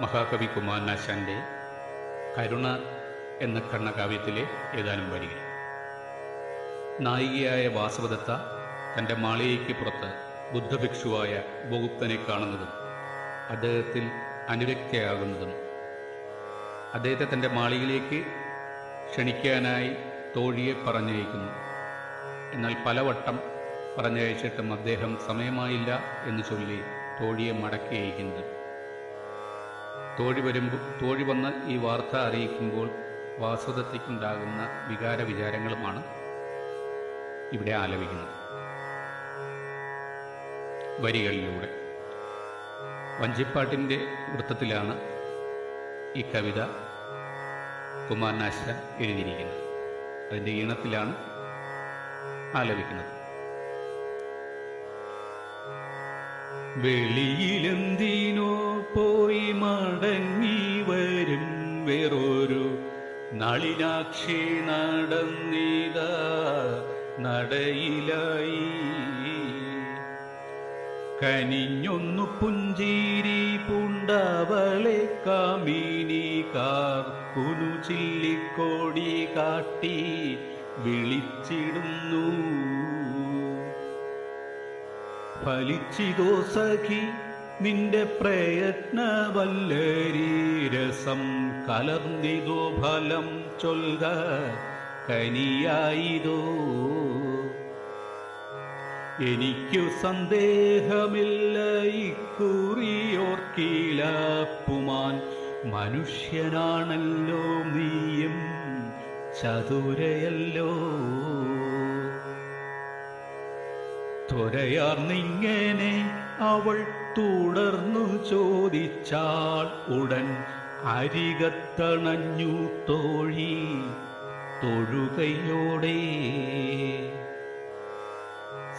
മഹാകവി കുമാരനാശാൻ്റെ കരുണ എന്ന ഖണ്ഡകാവ്യത്തിലെ ഏതാനും വരികൾ. നായികയായ വാസവദത്ത തൻ്റെ മാളികയ്ക്ക് പുറത്ത് ബുദ്ധഭിക്ഷുവായ ഉപഗുപ്തനെ കാണുന്നതും അദ്ദേഹത്തിൽ അനുരക്തയാകുന്നതും അദ്ദേഹത്തെ തൻ്റെ മാളികയിലേക്ക് ക്ഷണിക്കാനായി തോഴിയെ പറഞ്ഞയക്കുന്നു. എന്നാൽ പലവട്ടം പറഞ്ഞയച്ചിട്ടും അദ്ദേഹം സമയമായില്ല എന്ന് ചൊല്ലി തോഴിയെ മടക്കി അയക്കുന്നത്. തോഴി വന്ന് ഈ വാർത്ത അറിയിക്കുമ്പോൾ വാസവദത്തയ്ക്കുണ്ടാകുന്ന വികാര വിചാരങ്ങളുമാണ് ഇവിടെ ആലപിക്കുന്നത്. വരികളിലൂടെ വഞ്ചിപ്പാട്ടിൻ്റെ വൃത്തത്തിലാണ് ഈ കവിത കുമാരനാശാൻ എഴുതിയിരിക്കുന്നത്. അതിൻ്റെ ഈണത്തിലാണ് ആലപിക്കുന്നത്. വെളിയിലെന്തിനോ പോയി മടങ്ങി വരും വേറൊരു നളിനാക്ഷി നടന്നിതാ നടയിലായി. കനിഞ്ഞൊന്നു പുഞ്ചിരി പൂണ്ടവളെ കാമിനി കാർക്കുനു ചില്ലിക്കോടി കാട്ടി വിളിച്ചിടുന്നു. ഫലിച്ചിതോ സഖി നിന്റെ പ്രയത്നവല്ലരി രസം കലർന്നിതോ ഫലം ചൊൽക കനിയായിതോ. എനിക്കു സന്ദേഹമില്ല ഇക്കുറിയോർക്കില പുമാൻ മനുഷ്യനാണല്ലോ നീയും ചതുരയല്ലോ. ത്വരയാർന്നിങ്ങനെ അവൾ തുടർന്നു ചോദിച്ചാൾ ഉടൻ അരികത്തണഞ്ഞു തോഴി തൊഴുകയോടെ.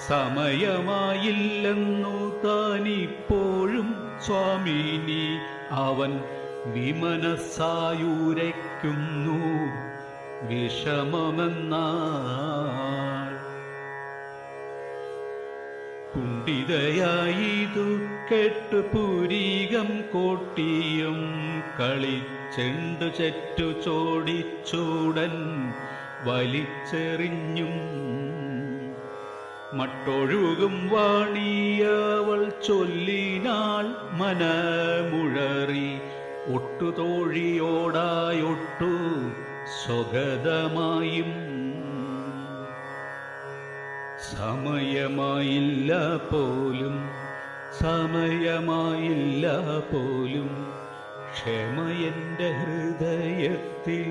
സമയമായില്ലെന്നു താനിപ്പോഴും സ്വാമിനി അവൻ വിമനസായുരയ്ക്കുന്നു വിഷമമെന്നാൾ. കുണ്ഠിതയായിതു കേട്ടു പുരീകം കോട്ടിയും കളിച്ചെണ്ടു ചെറ്റു ചോടിച്ചൂടൻ വലിച്ചെറിഞ്ഞും. മട്ടൊഴുകും വാണിയവൾ ചൊല്ലിനാൾ മനമുഴറി ഒട്ടുതോഴിയോടായൊട്ടു സ്വഗതമായും. സമയമായില്ല പോലും സമയമായില്ല പോലും ക്ഷമയെൻ്റെ ഹൃദയത്തിൽ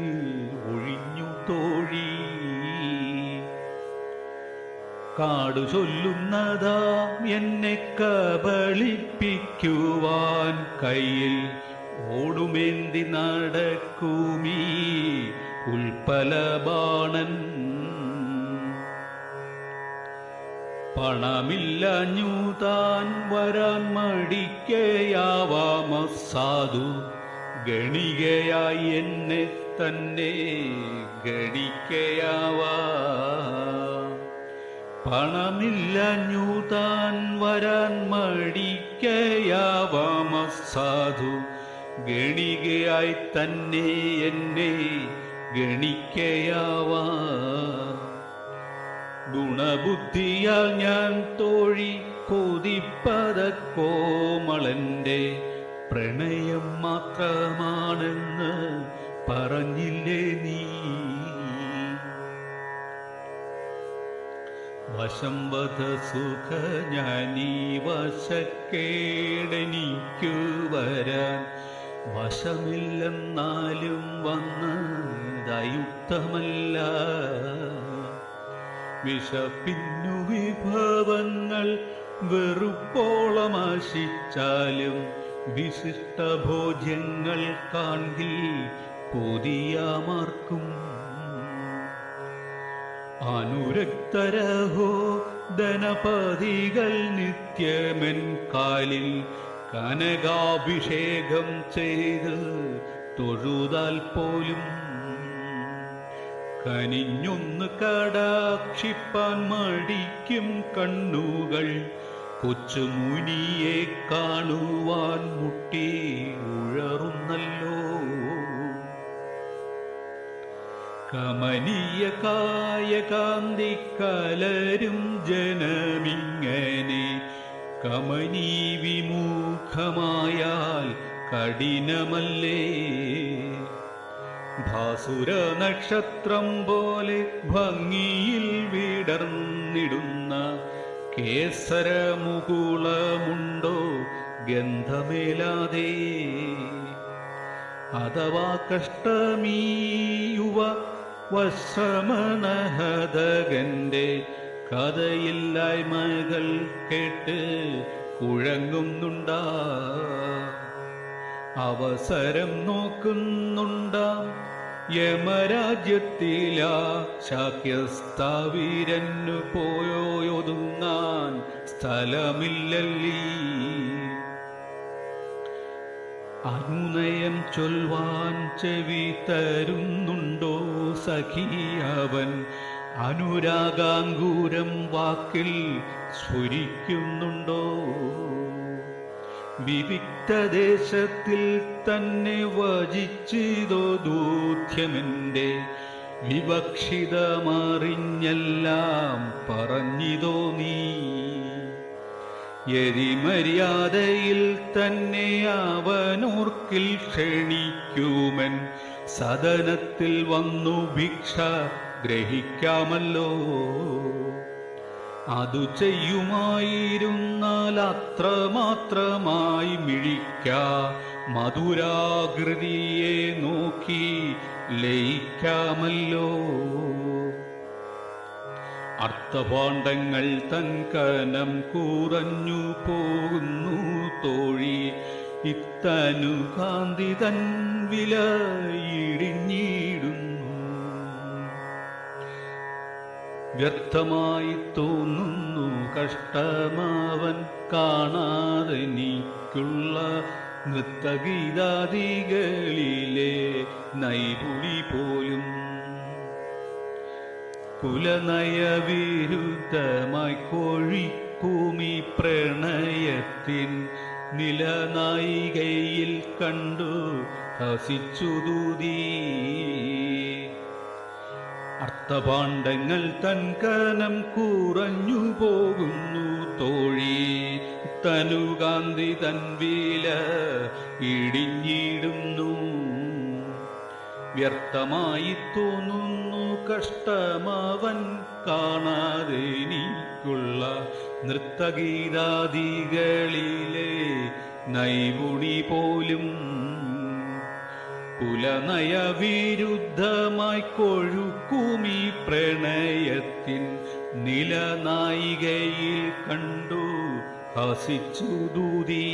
ഒഴിഞ്ഞു തോഴി. കാടു ചൊല്ലുന്നതാം എന്നെ കബളിപ്പിക്കുവാൻ കയ്യിൽ ഓടുമേന്തി നടക്കുമീ ഉൽപ്പലബാണൻ. പണമില്ലഞ്ഞു താൻ വരാൻ മടിക്കയാവാമസാധു ഗണികയായി എന്നെ തന്നെ ഗണിക്കയാവാ. പണമില്ലഞ്ഞു താൻ വരാൻ മടിക്കയാവാമസാധു ഗണികയായി തന്നെ എന്നെ ഗണിക്കയാവാ. ഗുണബുദ്ധിയാൽ ഞാൻ തോഴി കൊതിപ്പത കോമളന്റെ പ്രണയം മാത്രമാണെന്ന് പറഞ്ഞില്ലേ നീ. വശംവദ സുഖ ഞാനീ വശക്കേടെനിക്കു വരാൻ വശമില്ലെന്നാലും വന്നതയുക്തമല്ല. വിശപ്പിന്നു വിഭവങ്ങൾ വെറുപ്പോളമാശിച്ചാലും വിശിഷ്ടഭോജ്യങ്ങൾ കാൺകിൽ കൊതിയാമാർക്കും. അനുരക്തരഹോ ധനപതികൾ നിത്യമെൻ കാലിൽ കനകാഭിഷേകം ചെയ്ത് തൊഴുതാൽ പോലും കനിഞ്ഞൊന്ന് കടാക്ഷിപ്പാൻ മടിക്കും കണ്ണുകൾ കൊച്ചുമുനിയെ കാണുവാൻ മുട്ടി ഉഴറും കമനീയ കായകാന്തി കലരും ജനമിങ്ങനെ കമനീ വിമുഖമായാൽ കഠിനമല്ലേ. ഭാസുര നക്ഷത്രം പോലെ ഭംഗിയിൽ വിടർന്നിടുന്ന കേസരമുകുളമുണ്ടോ ഗന്ധമേലാതെ. അഥവാ കഷ്ടമീ യുവ വശ്രമണഹതകന്റെ കഥയില്ലായ്മകൾ കേട്ട് കുഴങ്ങുന്നുണ്ടാ. അവസരം നോക്കുന്നുണ്ടാം യമരാജ്യത്തിലാ ശാക്യസ്ഥാവീരന്നു പോയൊതുങ്ങാൻ സ്ഥലമില്ലല്ലീ. അനുനയം ചൊൽവാൻ ചെവി തരുന്നുണ്ടോ സഖിയവൻ, അനുരാഗാങ്കൂരം വാക്കിൽ സ്ഫുരിക്കുന്നുണ്ടോ. വിവിക്തദേശത്തിൽ തന്നെ വചിച്ചിതോ ദൂത്യമെൻ്റെ, വിവക്ഷിതമറിഞ്ഞെല്ലാം പറഞ്ഞിതോ നീ. യതിമര്യാദയിൽ തന്നെ അവനോർക്കിൽ ക്ഷണിക്കുമൻ, സദനത്തിൽ വന്നു ഭിക്ഷ ഗ്രഹിക്കാമല്ലോ. അതു ചെയ്യുമായിരുന്നാൽ അത്രമാത്രമായി മിഴിക്ക മധുരാകൃതിയെ നോക്കി ലയിക്കാമല്ലോ. അർത്ഥഭാണ്ഡങ്ങൾ തൻ കനം കുറഞ്ഞു പോകുന്നു തോഴി, ഇത്തനു കാന്തി തൻ വില ഇടിഞ്ഞിടുന്നു. വ്യർത്ഥമായി തോന്നുന്നു കഷ്ടമാവൻ കാണാതെനിക്കുള്ള നൃത്തഗീതാദികളിലെ നൈപുണി പോലും. കുലനയവിരുദ്ധമായി കോഴിക്കൂമി പ്രണയത്തിൻ നിലനായികയിൽ കണ്ടു ഹസിച്ചു ദൂതി. അർത്ഥഭാണ്ഡങ്ങൾ തൻ കനം കുറഞ്ഞു പോകുന്നു തോഴി, തനുകാന്തി തൻ വില ഇടിഞ്ഞിടുന്നു. വ്യർത്ഥമായി തോന്നുന്നു കഷ്ടമാവൻ കാണാതെനിക്കുള്ള നൃത്തഗീതാദികളിലെ നൈപുണി പോലും. കുലനയവിരുദ്ധമായി കൊഴുക്കുമീ പ്രണയത്തിൻ നിലനായികയിൽ കണ്ടു ഹസിച്ചു ദൂതി.